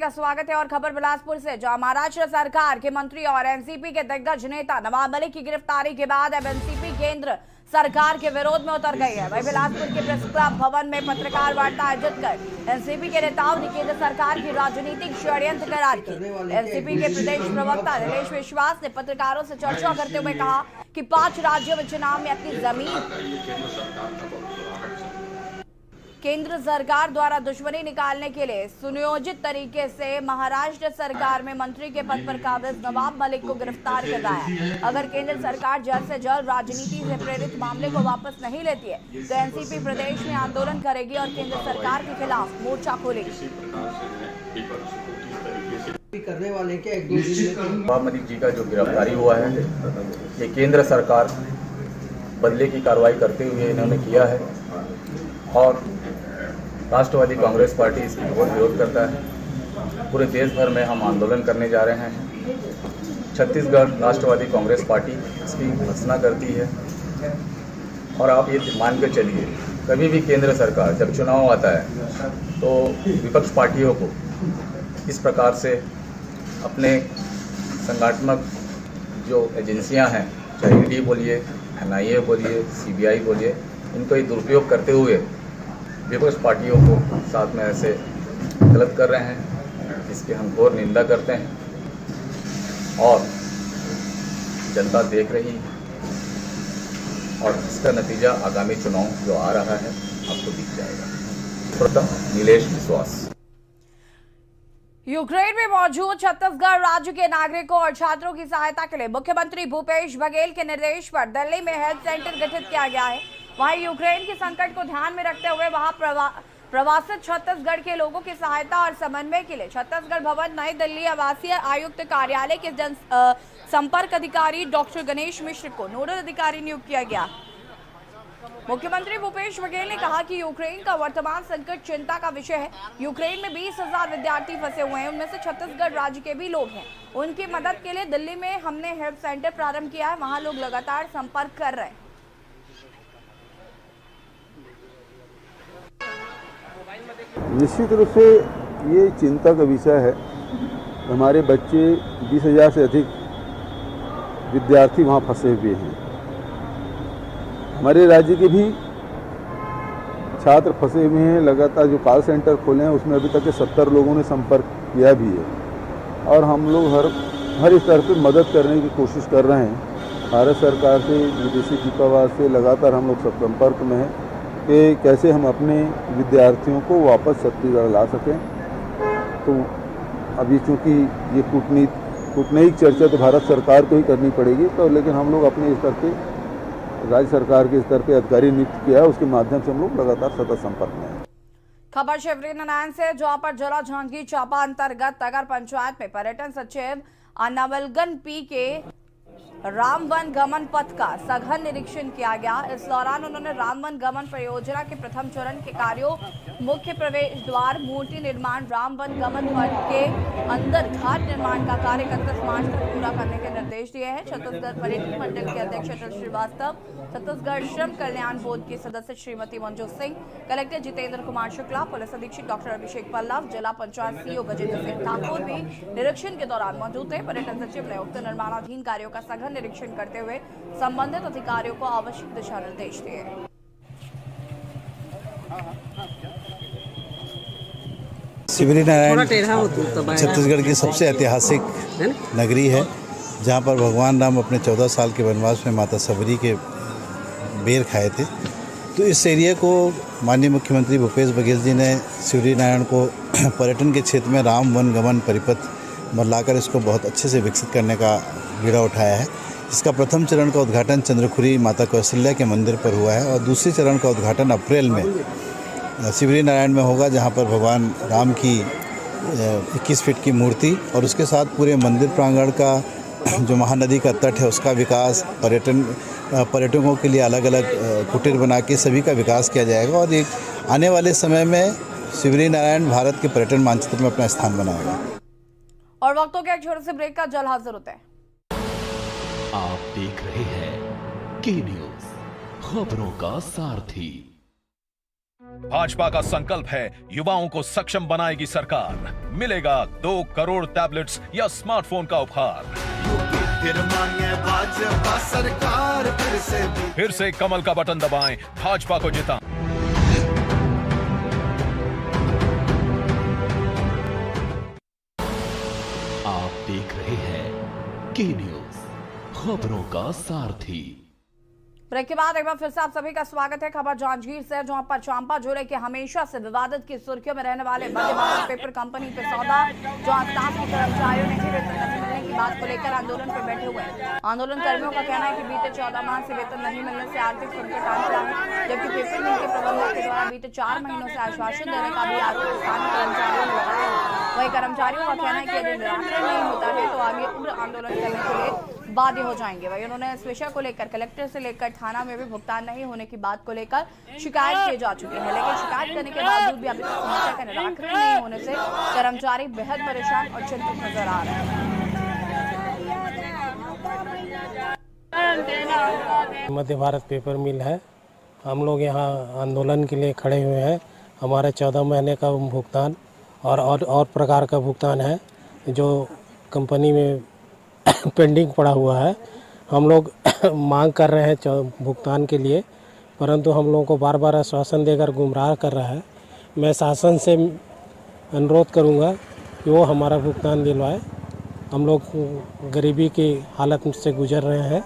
का स्वागत है और खबर बिलासपुर से, जहां महाराष्ट्र सरकार के मंत्री और एनसीपी के दिग्गज नेता नवाब मलिक की गिरफ्तारी के बाद अब एनसीपी केंद्र सरकार के विरोध में उतर गई है। वहीं बिलासपुर के प्रेस क्लब भवन में पत्रकार वार्ता आयोजित कर एनसीपी के नेताओं ने केंद्र सरकार की राजनीतिक षड्यंत्र करार की। एनसीपी के प्रदेश प्रवक्ता नीलेश विश्वास ने पत्रकारों से चर्चा करते हुए कहा कि 5 राज्यों में चुनाव में अपनी जमीन केंद्र सरकार द्वारा दुश्मनी निकालने के लिए सुनियोजित तरीके से महाराष्ट्र सरकार में मंत्री के पद पर काबिज नवाब मलिक को गिरफ्तार कर रहा है। अगर केंद्र सरकार जल्द से जल्द राजनीति से प्रेरित मामले को वापस नहीं लेती है तो एनसीपी प्रदेश में आंदोलन करेगी और केंद्र सरकार के खिलाफ मोर्चा खोलेगी। करने वाले के नवाब मलिक जी का जो गिरफ्तारी हुआ है, ये केंद्र सरकार बदले की कार्रवाई करते हुए इन्होंने किया है और राष्ट्रवादी कांग्रेस पार्टी इसकी बहुत विरोध करता है। पूरे देश भर में हम आंदोलन करने जा रहे हैं। छत्तीसगढ़ राष्ट्रवादी कांग्रेस पार्टी इसकी भर्त्सना करती है और आप ये मान के चलिए, कभी भी केंद्र सरकार जब चुनाव आता है तो विपक्ष पार्टियों को इस प्रकार से अपने संगठनात्मक जो एजेंसियां हैं, चाहे ईडी बोलिए, एनआईए बोलिए, सीबीआई बोलिए, इनको ये दुरुपयोग करते हुए विपक्ष पार्टियों को साथ में ऐसे गलत कर रहे हैं, इसकी हम घोर निंदा करते हैं और जनता देख रही है और इसका नतीजा आगामी चुनाव जो आ रहा है आपको दिख जाएगा। प्रथम नीलेश विश्वास। यूक्रेन में मौजूद छत्तीसगढ़ राज्य के नागरिकों और छात्रों की सहायता के लिए मुख्यमंत्री भूपेश बघेल के निर्देश पर दिल्ली में हेल्थ सेंटर गठित किया गया है। वहीं यूक्रेन के संकट को ध्यान में रखते हुए वहां प्रवासित छत्तीसगढ़ के लोगों की सहायता और समन्वय के लिए छत्तीसगढ़ भवन नई दिल्ली आवासीय आयुक्त कार्यालय के जन संपर्क अधिकारी डॉक्टर गणेश मिश्र को नोडल अधिकारी नियुक्त किया गया। मुख्यमंत्री भूपेश बघेल ने कहा कि यूक्रेन का वर्तमान संकट चिंता का विषय है। यूक्रेन में 20,000 विद्यार्थी फंसे हुए हैं, उनमें से छत्तीसगढ़ राज्य के भी लोग हैं। उनकी मदद के लिए दिल्ली में हमने हेल्थ सेंटर प्रारंभ किया है, वहां लोग लगातार संपर्क कर रहे हैं। निश्चित रूप से ये चिंता का विषय है। हमारे बच्चे 20,000 से अधिक विद्यार्थी वहाँ फंसे हुए हैं। हमारे राज्य के भी छात्र फंसे हुए हैं। लगातार जो कॉल सेंटर खोले हैं उसमें अभी तक के 70 लोगों ने संपर्क किया भी है और हम लोग हर स्तर पर मदद करने की कोशिश कर रहे हैं। भारत सरकार से, विदेशी दूतावास से लगातार हम लोग सब संपर्क में हैं कि कैसे हम अपने विद्यार्थियों को वापस छत्तीसगढ़ ला सकें। तो अभी चूँकि ये कूटनीतिक चर्चा तो भारत सरकार को ही करनी पड़ेगी, तो लेकिन हम लोग अपने स्तर पे, राज्य सरकार के स्तर पे अधिकारी नियुक्त किया है, उसके माध्यम से हम लोग लगातार सतत संपर्क में हैं। खबर शिवरी नारायण से, जहां पर जिला जांजगीर चांपा अंतर्गत तगर पंचायत में पर्यटन सचिव अनवलगन पी के रामवन गमन पथ का सघन निरीक्षण किया गया। इस दौरान उन्होंने रामवन गमन परियोजना के प्रथम चरण के कार्यों, मुख्य प्रवेश द्वार, मूर्ति निर्माण, रामवन गमन पथ के अंदर घाट निर्माण का कार्य 31 मार्च तक पूरा करने के निर्देश दिए हैं। छत्तीसगढ़ पर्यटन मंडल के अध्यक्ष अटल श्रीवास्तव, छत्तीसगढ़ श्रम कल्याण बोर्ड की सदस्य श्रीमती मंजू सिंह, कलेक्टर जितेंद्र कुमार शुक्ला, पुलिस अधीक्षक डॉक्टर अभिषेक पल्लव, जिला पंचायत सीईओ गजेंद्र सिंह ठाकुर भी निरीक्षण के दौरान मौजूद थे। पर्यटन सचिव ने उक्त निर्माणाधीन कार्यों का सघन निरीक्षण करते हुए संबंधित अधिकारियों को आवश्यक दिशा निर्देश दिए। शिवरी नारायण छत्तीसगढ़ की सबसे ऐतिहासिक नगरी है, जहाँ पर भगवान राम अपने 14 साल के वनवास में माता सबरी के बेर खाए थे। तो इस एरिया को माननीय मुख्यमंत्री भूपेश बघेल जी ने शिवरी नारायण को पर्यटन के क्षेत्र में राम वन गमन परिपथ बदलाकर इसको बहुत अच्छे से विकसित करने का बीड़ा उठाया है। इसका प्रथम चरण का उद्घाटन चंद्रखुरी माता कौशल्या के मंदिर पर हुआ है और दूसरे चरण का उद्घाटन अप्रैल में शिवरी नारायण में होगा, जहां पर भगवान राम की 21 फीट की मूर्ति और उसके साथ पूरे मंदिर प्रांगण का जो महानदी का तट है उसका विकास, पर्यटकों के लिए अलग अलग कुटीर बना के सभी का विकास किया जाएगा और एक आने वाले समय में शिवरी नारायण भारत के पर्यटन मानचित्र में अपना स्थान बनाएगा। और वक्तों के एक छोटे से ब्रेक का जल्द हाजिर होता है। आप देख रहे हैं के न्यूज़, खबरों का सारथी। भाजपा का संकल्प है युवाओं को सक्षम बनाएगी सरकार। मिलेगा 2 करोड़ टैबलेट्स या स्मार्टफोन का उपहार। भाजपा सरकार फिर से कमल का बटन दबाएं, भाजपा को जिताएं। आप देख रहे हैं के न्यूज, खबरों का सारथी। ब्रेक के बाद एक बार फिर से आप सभी का स्वागत है। खबर जांजगीर से, जहां पर चांपा जिले के हमेशा से विवादित की सुर्खियों में रहने वाले वंदे भारत पेपर कंपनी पे सौदा, जहां स्टाफ के कर्मचारियों ने ही वेतन नहीं मिलने की बात को लेकर आंदोलन पर बैठे हुए हैं। आंदोलन कर्मियों का कहना है कि बीते 14 माह से वेतन नहीं मिलने से आर्थिक संकट आ गया है, जबकि पेपर मिल के प्रबंधक के द्वारा बीते 4 महीनों से आश्वासन देने का भी आरोप स्थानीय कर्मचारियों ने लगाया है। वही कर्मचारियों का कहना है कि यदि निराकरण नहीं होता है तो आगे उग्र आंदोलन करने के लिए बाध्य हो जाएंगे। वही उन्होंने इस विषय को लेकर कलेक्टर से लेकर थाना में भी भुगतान नहीं होने की बात को लेकर शिकायत की जा चुकी है, लेकिन शिकायत करने के बावजूद भी अभी तक समस्या का निराकरण नहीं होने से कर्मचारी बेहद परेशान और चिंतित नजर आ रहे हैं। मध्य भारत पेपर मिल है, हम लोग यहाँ आंदोलन के लिए खड़े हुए हैं। हमारे 14 महीने का भुगतान और प्रकार का भुगतान है जो कंपनी में पेंडिंग पड़ा हुआ है। हम लोग मांग कर रहे हैं भुगतान के लिए, परंतु हम लोगों को बार बार आश्वासन देकर गुमराह कर रहा है। मैं शासन से अनुरोध करूंगा कि वो हमारा भुगतान दिलवाए। हम लोग गरीबी की हालत से गुजर रहे हैं।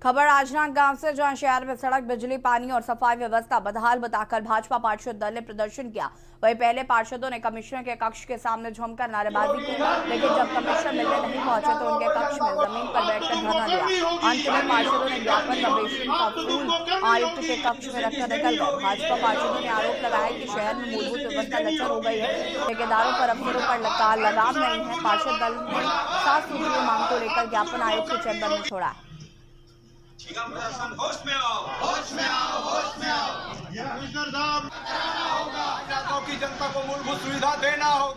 खबर आजनाक गांव से, जहां शहर में सड़क, बिजली, पानी और सफाई व्यवस्था बदहाल बताकर भाजपा पार्षद दल ने प्रदर्शन किया। वहीं पहले पार्षदों ने कमिश्नर के कक्ष के सामने झूमकर नारेबाजी की, लेकिन जब कमिश्नर मिलने नहीं पहुंचे तो उनके कक्ष में जमीन पर बैठकर धरना दिया। अंत में पार्षदों ने ज्ञापन व बेसिन का फूल आयुक्त के कक्ष में रखकर निकल गए। भाजपा पार्षदों ने आरोप लगाया कि शहर में मूलभूत व्यवस्था लचर हो गई है, ठेकेदारों पर अफसरों पर लगाम नहीं है। पार्षद दल ने 7 सूत्रीय मांग को लेकर ज्ञापन आयुक्त के चैम्बर में छोड़ा। होश में आओ, होश में आओ, होश में आओ। की जनता को मूलभूत सुविधा देना हो।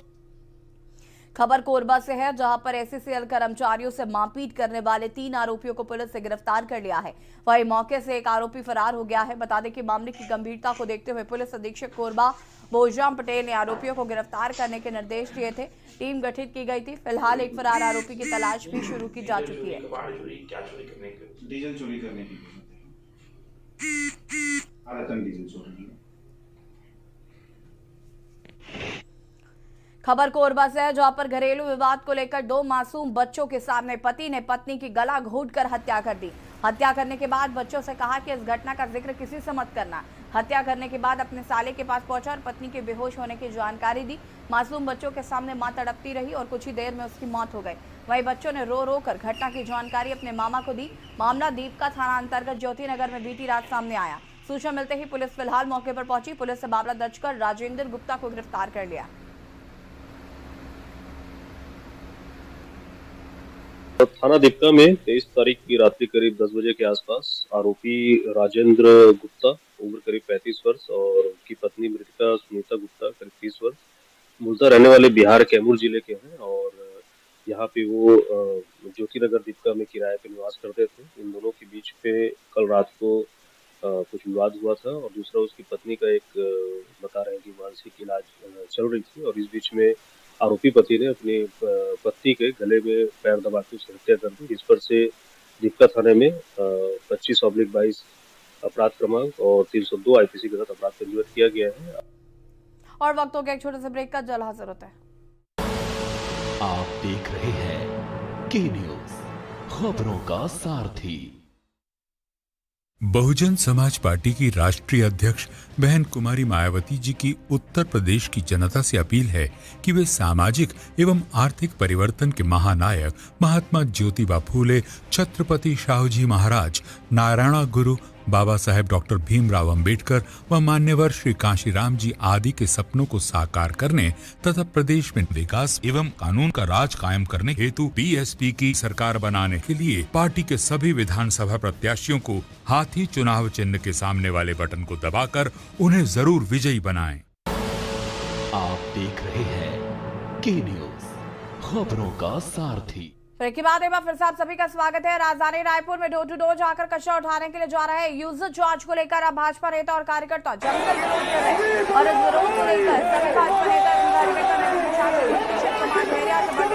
खबर कोरबा से है, जहां पर एससीसीएल कर्मचारियों से मारपीट करने वाले 3 आरोपियों को पुलिस ने गिरफ्तार कर लिया है। वहीं मौके से एक आरोपी फरार हो गया है। बता दें कि मामले की गंभीरता को देखते हुए पुलिस अधीक्षक कोरबा भोजराम पटेल ने आरोपियों को गिरफ्तार करने के निर्देश दिए थे। टीम गठित की गई थी। फिलहाल एक फरार आरोपी की तलाश भी शुरू की जा चुकी है। डीजल चोरी करने की डीजल चोरी। खबर कोरबा से है, जहां पर घरेलू विवाद को लेकर 2 मासूम बच्चों के सामने पति ने पत्नी की गला घोंटकर हत्या कर दी। हत्या करने के बाद बच्चों से कहा कि इस घटना का जिक्र किसी से मत करना। हत्या करने के बाद अपने साले के पास पहुंचा और पत्नी के बेहोश होने की जानकारी दी। मासूम बच्चों के सामने मां तड़पती रही और कुछ ही देर में उसकी मौत हो गई। वहीं बच्चों ने रो रो कर घटना की जानकारी अपने मामा को दी। मामला दीपका थाना अंतर्गत ज्योति नगर में बीती रात सामने आया। सूचना मिलते ही पुलिस फिलहाल मौके पर पहुंची। पुलिस ने मामला दर्ज कर राजेंद्र गुप्ता को गिरफ्तार कर लिया। थाना दीपका में 23 तारीख की रात्रि करीब 10 बजे के आसपास आरोपी राजेंद्र गुप्ता, उम्र करीब 35 वर्ष, और उनकी पत्नी मृतिका सुनीता गुप्ता, करीब 30 वर्ष, मूलतः रहने वाले बिहार कैमूर जिले के हैं और यहाँ पे वो ज्योति नगर दीपका में किराए पे निवास करते थे। इन दोनों के बीच पे कल रात को कुछ विवाद हुआ था और दूसरा उसकी पत्नी का एक बता रहे हैं कि मानसिक इलाज चल रही थी और इस बीच में आरोपी पति ने अपनी पत्नी के गले में पैर दबा के उसकी हत्या कर दी। इस पर से दीपका थाने में 25/22 अपराध क्रमांक और 302 आईपीसी के तहत अपराध पंजीबद्ध किया गया है। और वक्त हो गया एक छोटे से ब्रेक का, जल्द हाजिर होता है। आप देख रहे हैं के न्यूज, खबरों का सारथी। बहुजन समाज पार्टी की राष्ट्रीय अध्यक्ष बहन कुमारी मायावती जी की उत्तर प्रदेश की जनता से अपील है कि वे सामाजिक एवं आर्थिक परिवर्तन के महानायक महात्मा ज्योतिबा फूले, छत्रपति शाहूजी महाराज, नारायण गुरु, बाबा साहेब डॉक्टर भीमराव अंबेडकर व मान्यवर श्री कांशीराम जी आदि के सपनों को साकार करने तथा प्रदेश में विकास एवं कानून का राज कायम करने हेतु बीएसपी की सरकार बनाने के लिए पार्टी के सभी विधानसभा प्रत्याशियों को हाथी चुनाव चिन्ह के सामने वाले बटन को दबाकर उन्हें जरूर विजयी बनाएं। आप देख रहे हैं के न्यूज, खबरों का सारथी। फिर के बाद एक बार फिर से आप सभी का स्वागत है। राजधानी रायपुर में डोर टू डोर जाकर कचरा उठाने के लिए जा रहे यूजर चार्ज को लेकर अब भाजपा नेता और कार्यकर्ता जमकर विरोध कर रहे हैं और इस विरोध को लेकर सभी भाजपा नेता एवं कार्यकर्ता ने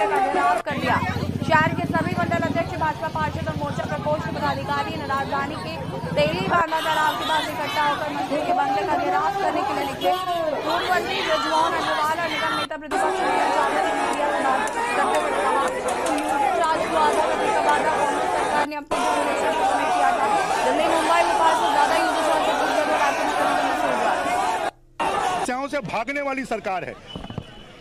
का घेराव कर दिया। शहर के सभी मंडल अध्यक्ष, भाजपा पार्षद और मोर्चा प्रकोष्ठ पदाधिकारी ने राजधानी के तेली बांधा तालाब के पास इकट्ठा होकर मंदिर के बंगले का घेराव करने के लिए निकले। पूर्व मंत्री ब्रजमोहन अग्रवाल और निगम नेता प्रतिपक्ष सरकार ने अपने किया था। दिल्ली, मुंबई, नेपाल से ज्यादा समस्याओं से भागने वाली सरकार है।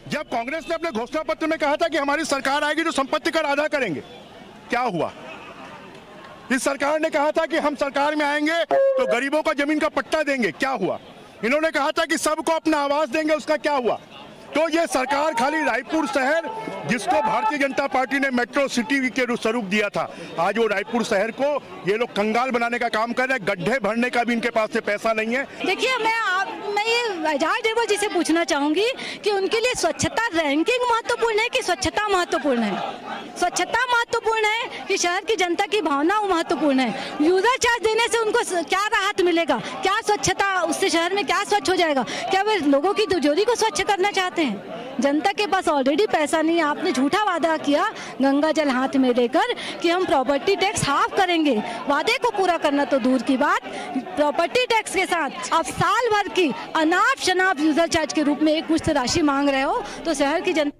जब कांग्रेस ने अपने घोषणा पत्र में कहा था कि हमारी सरकार आएगी तो संपत्ति कर आधा करेंगे, क्या हुआ? इस सरकार ने कहा था कि हम सरकार में आएंगे तो गरीबों को जमीन का पट्टा देंगे, क्या हुआ? इन्होंने कहा था कि सबको अपना आवास देंगे, उसका क्या हुआ? तो ये सरकार खाली रायपुर शहर, जिसको भारतीय जनता पार्टी ने मेट्रो सिटी के स्वरूप दिया था, आज वो रायपुर शहर को ये लोग कंगाल बनाने का काम कर रहे हैं। गड्ढे भरने का भी इनके पास से पैसा नहीं है। देखिए, मैं ये एजाज देवल जी से पूछना चाहूंगी कि उनके लिए स्वच्छता रैंकिंग महत्वपूर्ण है कि स्वच्छता महत्वपूर्ण है? स्वच्छता महत्वपूर्ण है कि शहर की जनता की भावना महत्वपूर्ण है? यूजर चार्ज देने से उनको क्या राहत मिलेगा? क्या स्वच्छता, उससे शहर में क्या स्वच्छ हो जाएगा? क्या वे लोगों की तिजोरी को स्वच्छ करना चाहते हैं? जनता के पास ऑलरेडी पैसा नहीं है। आपने झूठा वादा किया गंगा जल हाथ में लेकर कि हम प्रॉपर्टी टैक्स हाफ करेंगे। वादे को पूरा करना तो दूर की बात, प्रॉपर्टी टैक्स के साथ अब साल भर की अनाप शनाप यूजर चार्ज के रूप में एक मुश्त राशि मांग रहे हो तो शहर की जनता।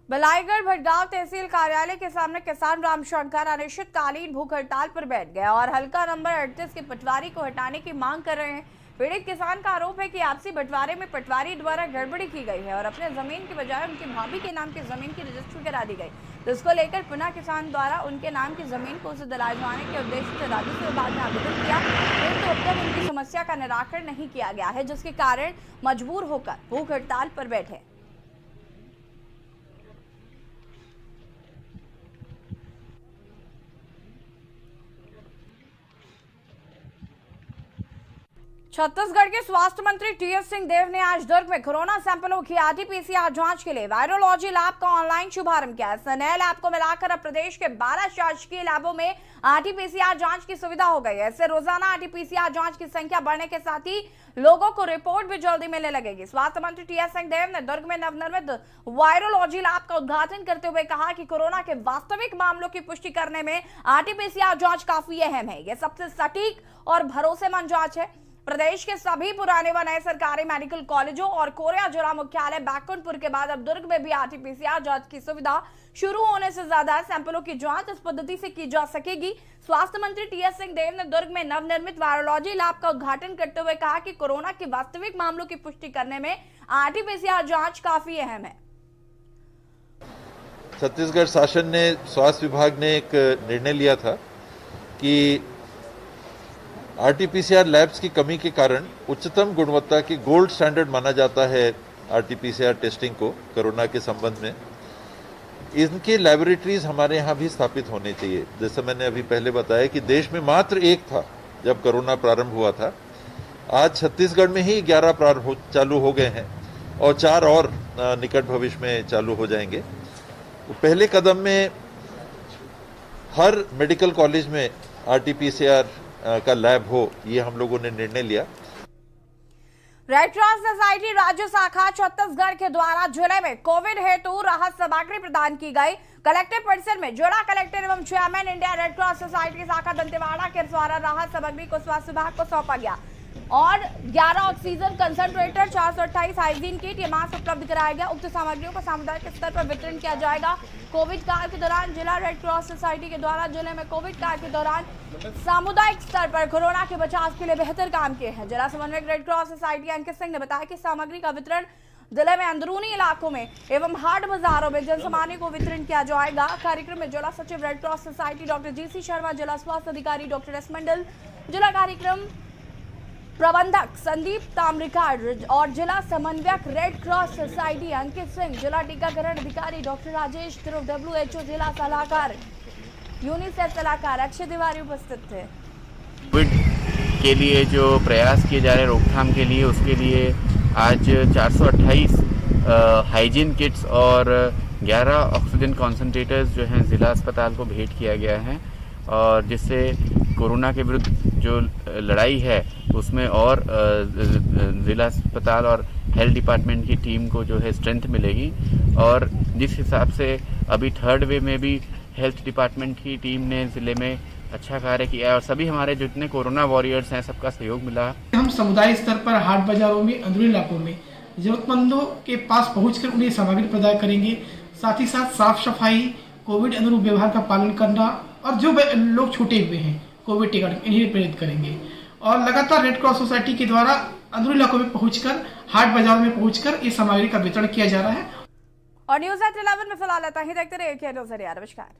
बलाईगढ़ भटगांव तहसील कार्यालय के सामने किसान रामशंकर अनिश्चितकालीन भूख हड़ताल पर बैठ गया और हल्का नंबर 38 के पटवारी को हटाने की मांग कर रहे हैं। पीड़ित किसान का आरोप है कि आपसी बंटवारे में पटवारी द्वारा गड़बड़ी की गई है और अपने जमीन के बजाय उनकी भाभी के नाम की जमीन की रजिस्ट्री करा दी गई, जिसको लेकर पुनः किसान द्वारा उनके नाम की जमीन को उसे दिलाने के उद्देश्य से राजस्व विभाग ने आवेदन किया, किंतु अब तक उनकी समस्या का निराकरण नहीं किया गया है, जिसके कारण मजबूर होकर भूख हड़ताल पर बैठे। छत्तीसगढ़ के स्वास्थ्य मंत्री टीएस सिंहदेव ने आज दुर्ग में कोरोना सैंपलों की आरटी-पीसीआर जांच के लिए वायरोलॉजी लैब का ऑनलाइन शुभारंभ किया। इस नए लैब को मिलाकर अब प्रदेश के 12 शासकीय लैबों में आरटी-पीसीआर जांच की सुविधा हो गई है। इससे रोजाना आरटी-पीसीआर जांच की संख्या बढ़ने के साथ ही लोगों को रिपोर्ट भी जल्दी मिलने लगेगी। स्वास्थ्य मंत्री टीएस सिंहदेव ने दुर्ग में नवनिर्मित वायरोलॉजी लैब का उद्घाटन करते हुए कहा कि कोरोना के वास्तविक मामलों की पुष्टि करने में आरटी-पीसीआर जांच काफी अहम है। यह सबसे सटीक और भरोसेमंद जांच है। प्रदेश के सभी पुराने व नए सरकारी मेडिकल कॉलेजों और कोरिया जिला मुख्यालय बैकुंठपुर के बाद अब दुर्ग में भी आरटी-पीसीआर जांच की सुविधा शुरू होने से ज्यादा सैंपलों की जांच इस पद्धति से की जा सकेगी। स्वास्थ्य मंत्री टीएस सिंहदेव ने दुर्ग में नवनिर्मित वायरोलॉजी लैब का उद्घाटन करते हुए कहा कि कोरोना के वास्तविक मामलों की पुष्टि करने में आरटी-पीसीआर जांच काफी अहम है। छत्तीसगढ़ शासन ने, स्वास्थ्य विभाग ने एक निर्णय लिया था कि आरटी-पीसीआर लैब्स की कमी के कारण उच्चतम गुणवत्ता की गोल्ड स्टैंडर्ड माना जाता है आरटी-पीसीआर टेस्टिंग को कोरोना के संबंध में। इनकी लैबोरेटरीज हमारे यहाँ भी स्थापित होने चाहिए। जैसे मैंने अभी पहले बताया कि देश में मात्र एक था जब कोरोना प्रारंभ हुआ था, आज छत्तीसगढ़ में ही 11 चालू हो गए हैं और 4 और निकट भविष्य में चालू हो जाएंगे। तो पहले कदम में हर मेडिकल कॉलेज में आरटी-पीसीआर का लैब हो, ये हम लोगों ने निर्णय लिया। रेड क्रॉस सोसाइटी राज्य शाखा छत्तीसगढ़ के द्वारा जिले में कोविड हेतु राहत सामग्री प्रदान की गई। कलेक्टर परिसर में जिला कलेक्टर एवं chairman India red cross society की शाखा दंतेवाड़ा के द्वारा राहत सामग्री को स्वास्थ्य विभाग को सौंपा गया और 11 ऑक्सीजन कंसंट्रेटर, 428 हाइजीन किट ये मास्क उपलब्ध कराया गया। उक्त सामग्रियों को सामुदायिक स्तर पर वितरण किया जाएगा। कोविड काल के दौरान जिला रेड क्रॉस सोसाइटी के द्वारा जिले में कोविड काल के दौरान सामुदायिक स्तर पर कोरोना के बचाव के लिए बेहतर काम किए हैं। जिला समन्वयक red cross society Ankit Singh ने बताया कि सामग्री का वितरण जिले में अंदरूनी इलाकों में एवं हाट बाजारों में जनसामान्य को वितरण किया जाएगा। कार्यक्रम में जिला सचिव red cross society doctor GC Sharma, जिला स्वास्थ्य अधिकारी डॉक्टर एस मंडल, जिला कार्यक्रम प्रबंधक संदीप ताम्रिकार और जिला समन्वयक red cross society Ankit Singh, जिला टीकाकरण अधिकारी डॉक्टर राजेश ध्रुव, WHO जिला सलाहकार यूनिसेफ सलाहकार अक्षय तिवारी उपस्थित थे। कोविड के लिए जो प्रयास किए जा रहे हैं रोकथाम के लिए, उसके लिए आज 428 हाइजीन किट्स और 11 ऑक्सीजन कॉन्सेंट्रेटर्स जो हैं ज़िला अस्पताल को भेंट किया गया है, और जिससे कोरोना के विरुद्ध जो लड़ाई है उसमें और ज़िला अस्पताल और हेल्थ डिपार्टमेंट की टीम को जो है स्ट्रेंथ मिलेगी। और जिस हिसाब से अभी थर्ड वे में भी हेल्थ डिपार्टमेंट की टीम ने ज़िले में अच्छा कार्य किया है और सभी हमारे जितने कोरोना वॉरियर्स हैं सबका सहयोग मिला। हम समुदाय स्तर पर हाट बाजारों में, अंदरूनी इलाकों में जरूरतमंदों के पास पहुंचकर उन्हें सामग्री प्रदान करेंगे। साथ ही साथ साफ सफाई, कोविड अनुरूप व्यवहार का पालन करना और जो लोग छूटे हुए हैं कोविड टीका इन्हें प्रेरित करेंगे। और लगातार रेड क्रॉस सोसाइटी के द्वारा अंदरूनी इलाकों में पहुंचकर, हाट बाजार में पहुंचकर इस सामग्री का वितरण किया जा रहा है। और न्यूज़ एट 11 में फिलहाल आता ही, देखते रहिए KNews। नमस्कार।